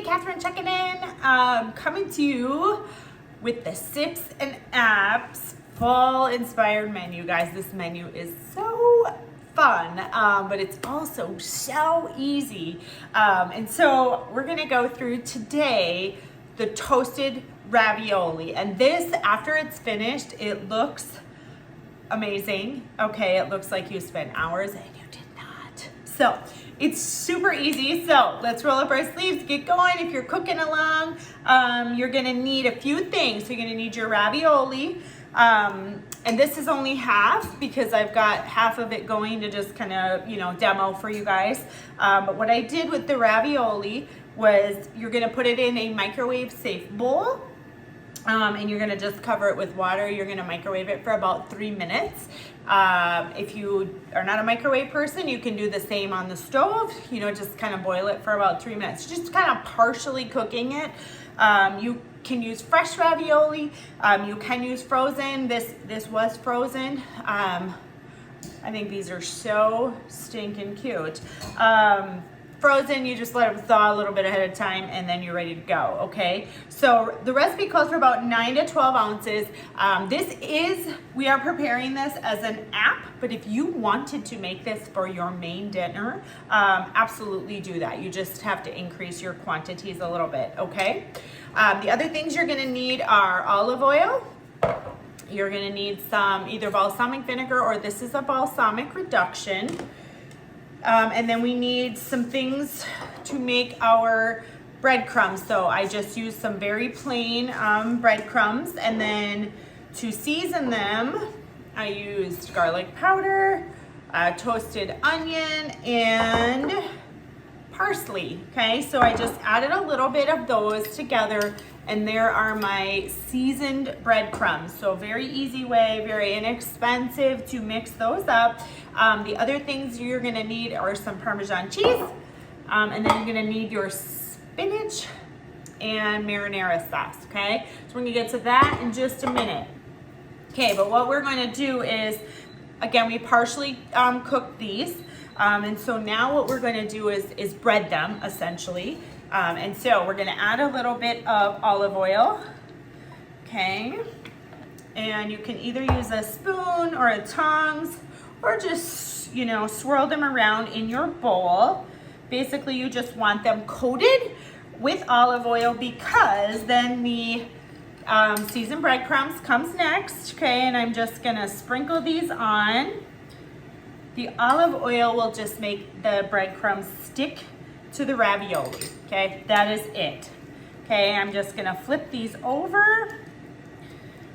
Hey, Catherine checking in. Coming to you with the Sips and Apps fall inspired menu. Guys, this menu is so fun, but it's also so easy. And so we're gonna go through today the toasted ravioli. And this, after it's finished, it looks amazing. Okay, it looks like you spent hours and you did not. So it's super easy. So let's roll up our sleeves, get going. If you're cooking along, you're gonna need a few things. So you're gonna need your ravioli. And this is only half because I've got half of it going to just kind of, demo for you guys. But what I did with the ravioli was you're gonna put it in a microwave safe bowl. And you're gonna just cover it with water. You're gonna microwave it for about 3 minutes. If you are not a microwave person, you can do the same on the stove. Just kind of boil it for about 3 minutes. Just kind of partially cooking it. You can use fresh ravioli. You can use frozen. This was frozen. I think these are so stinking cute. Frozen, you just let them thaw a little bit ahead of time and then you're ready to go, okay? So the recipe calls for about 9 to 12 ounces. We are preparing this as an app, but if you wanted to make this for your main dinner, absolutely do that. You just have to increase your quantities a little bit, okay? The other things you're gonna need are olive oil. You're gonna need some either balsamic vinegar or this is a balsamic reduction. And then we need some things to make our breadcrumbs. So I just used some very plain breadcrumbs, and then to season them, I used garlic powder, toasted onion, and parsley. Okay, so I just added a little bit of those together, and there are my seasoned breadcrumbs. So very easy way, very inexpensive to mix those up. The other things you're gonna need are some Parmesan cheese, and then you're gonna need your spinach and marinara sauce, okay? So we're gonna get to that in just a minute. Okay, but what we're gonna do is, again, we partially cooked these, and so now what we're gonna do is bread them, essentially. And so we're gonna add a little bit of olive oil, okay? And you can either use a spoon or a tongs, or just, swirl them around in your bowl. Basically, you just want them coated with olive oil because then the seasoned breadcrumbs comes next, okay? And I'm just gonna sprinkle these on. The olive oil will just make the breadcrumbs stick to the ravioli, okay? That is it. Okay, I'm just gonna flip these over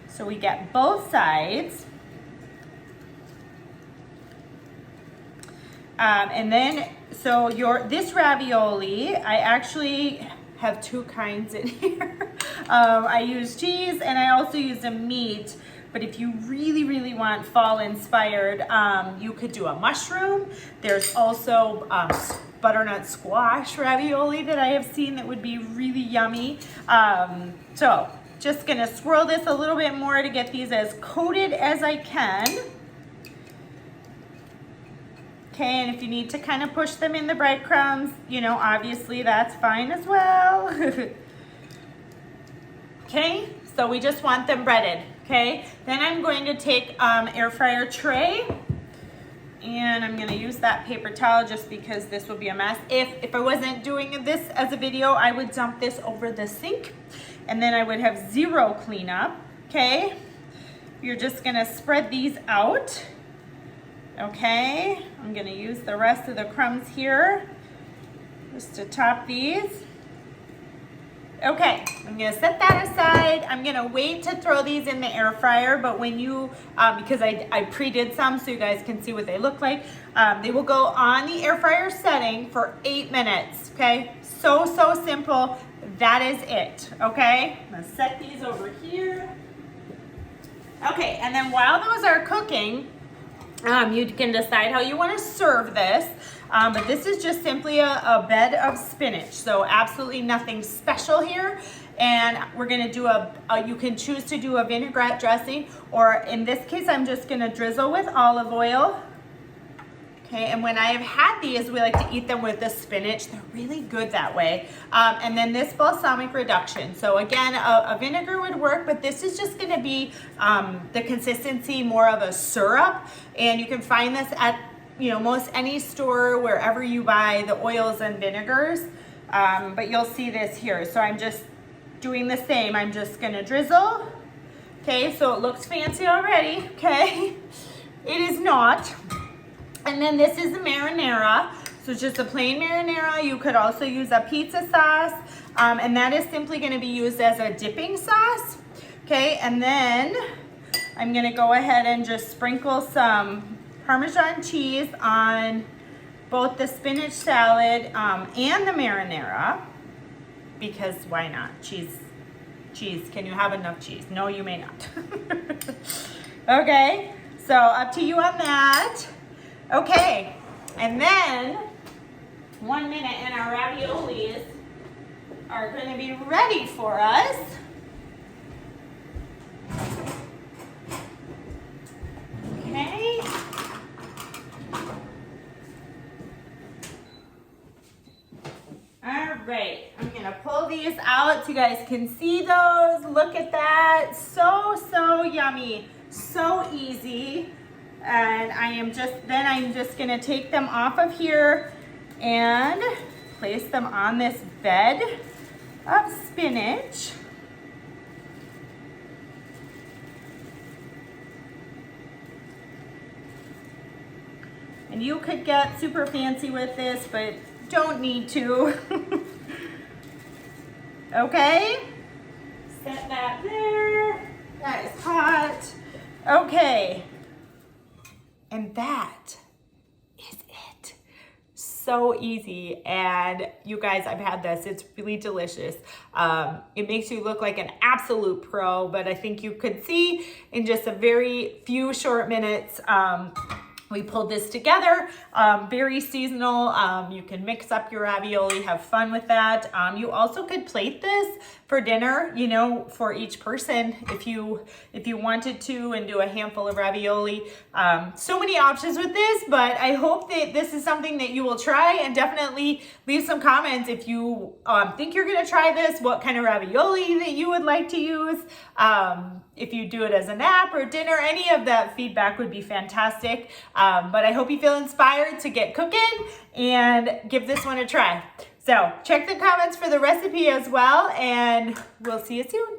so we get both sides. And then, so this ravioli, I actually have two kinds in here. I use cheese and I also use a meat, but if you really, really want fall inspired, you could do a mushroom. There's also butternut squash ravioli that I have seen that would be really yummy. So just gonna swirl this a little bit more to get these as coated as I can. Okay, and if you need to kind of push them in the breadcrumbs, obviously that's fine as well. Okay, so we just want them breaded, okay? Then I'm going to take air fryer tray, and I'm gonna use that paper towel just because this will be a mess. If I wasn't doing this as a video, I would dump this over the sink, and then I would have zero cleanup, okay? You're just gonna spread these out. Okay, I'm gonna use the rest of the crumbs here just to top these. Okay, I'm gonna set that aside. I'm gonna wait to throw these in the air fryer, but when you, because I pre-did some so you guys can see what they look like, they will go on the air fryer setting for 8 minutes, okay? So simple, that is it, okay? I'm gonna set these over here. Okay, and then while those are cooking, you can decide how you want to serve this, but this is just simply a bed of spinach, so absolutely nothing special here. And we're going to do you can choose to do a vinaigrette dressing, or in this case I'm just going to drizzle with olive oil, Okay, and when I have had these, we like to eat them with the spinach. They're really good that way. And then this balsamic reduction. So again, a vinegar would work, but this is just gonna be the consistency more of a syrup. And you can find this at most any store, wherever you buy the oils and vinegars. But you'll see this here. So I'm just doing the same. I'm just gonna drizzle. Okay, so it looks fancy already, okay? It is not. And then this is the marinara. So it's just a plain marinara. You could also use a pizza sauce. And that is simply gonna be used as a dipping sauce. Okay, and then I'm gonna go ahead and just sprinkle some Parmesan cheese on both the spinach salad and the marinara. Because why not? Cheese. Can you have enough cheese? No, you may not. Okay, so up to you on that. Okay, and then 1 minute and our raviolis are going to be ready for us. Okay. All right, I'm going to pull these out so you guys can see those. Look at that. So yummy. So easy. And I'm just gonna take them off of here and place them on this bed of spinach. And you could get super fancy with this, but don't need to. Okay, set that there. That is hot. Okay. And that is it. So easy. And you guys, I've had this. It's really delicious. It makes you look like an absolute pro, but I think you could see in just a very few short minutes, we pulled this together, very seasonal. You can mix up your ravioli, have fun with that. You also could plate this for dinner, for each person if you wanted to, and do a handful of ravioli. So many options with this, but I hope that this is something that you will try, and definitely leave some comments if you think you're gonna try this, what kind of ravioli that you would like to use. If you do it as a nap or dinner, any of that feedback would be fantastic. But I hope you feel inspired to get cooking and give this one a try. So check the comments for the recipe as well, and we'll see you soon.